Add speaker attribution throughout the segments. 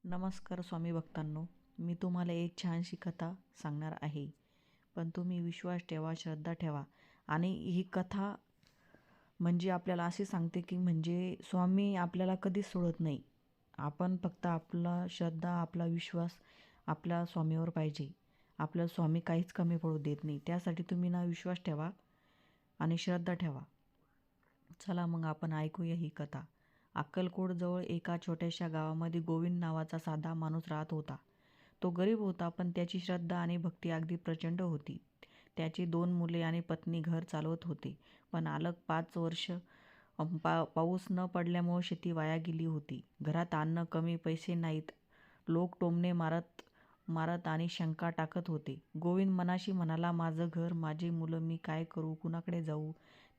Speaker 1: नमस्कार स्वामी भक्तांनो, मी तुम्हाला एक छानशी कथा सांगणार आहे. पण तुम्ही विश्वास ठेवा, श्रद्धा ठेवा. आणि ही कथा म्हणजे आपल्याला असे सांगते की म्हणजे स्वामी आपल्याला कधीच सोडत नाही. आपण फक्त आपला श्रद्धा, आपला विश्वास आपल्या स्वामीवर पाहिजे. आपल्या स्वामी काहीच कमी पडू देत नाही. त्यासाठी तुम्ही ना विश्वास ठेवा आणि श्रद्धा ठेवा. चला मग आपण ऐकूया ही कथा. अक्कलकोटजवळ एका छोट्याशा गावामध्ये गोविंद नावाचा साधा माणूस राहत होता. तो गरीब होता, पण त्याची श्रद्धा आणि भक्ती अगदी प्रचंड होती. त्याची 2 मुले आणि पत्नी घर चालवत होते. पण अलग 5 वर्ष पाऊस न पडल्यामुळे शेती वाया गेली होती. घरात अन्न कमी, पैसे नाहीत. लोक टोमणे मारत मारत आणि शंका टाकत होते. गोविंद मनाशी म्हणाला, माझं घर, माझी मुलं, मी काय करू, कुणाकडे जाऊ?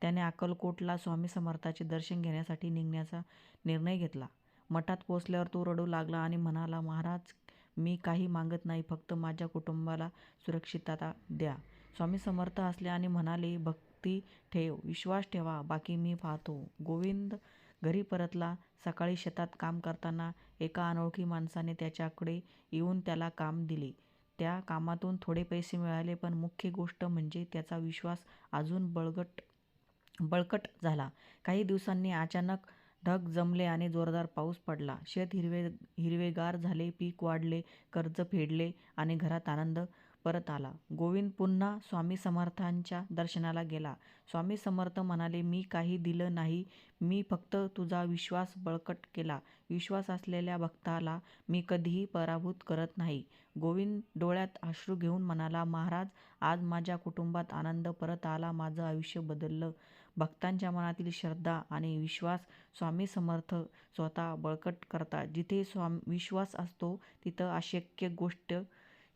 Speaker 1: त्याने अक्कलकोटला स्वामी समर्थाचे दर्शन घेण्यासाठी निघण्याचा निर्णय घेतला. मठात पोचल्यावर तो रडू लागला आणि म्हणाला, महाराज, मी काही मागत नाही, फक्त माझ्या कुटुंबाला सुरक्षितता द्या. स्वामी समर्थ हसले आणि म्हणाले, भक्ती ठेव, विश्वास ठेवा, बाकी मी पाहतो. गोविंद घरी परतला. सकाळी शेतात काम करताना एका अनोळखी माणसाने त्याच्याकडे येऊन त्याला काम दिले. त्या कामातून थोडे पैसे मिळाले, पण मुख्य गोष्ट म्हणजे त्याचा विश्वास अजून बळकट झाला. काही दिवसांनी अचानक ढग जमले आणि जोरदार पाऊस पडला. शेत हिरवेगार झाले, पीक वाढले, कर्ज फेडले आणि घरात आनंद परत आला. गोविंद पुन्हा स्वामी समर्थांच्या दर्शनाला गेला. स्वामी समर्थ म्हणाले, मी काही दिलं नाही, मी फक्त तुझा विश्वास बळकट केला. विश्वास असलेल्या भक्ताला मी कधीही पराभूत करत नाही. गोविंद डोळ्यात अश्रू घेऊन म्हणाला, महाराज, आज माझ्या कुटुंबात आनंद परत आला, माझं आयुष्य बदललं. भक्तांच्या मनातील श्रद्धा आणि विश्वास स्वामी समर्थ स्वतः बळकट करतात. जिथे विश्वास असतो तिथं अशक्य गोष्ट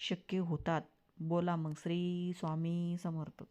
Speaker 1: शक्य होतात. बोला मग, श्री स्वामी समर्थ.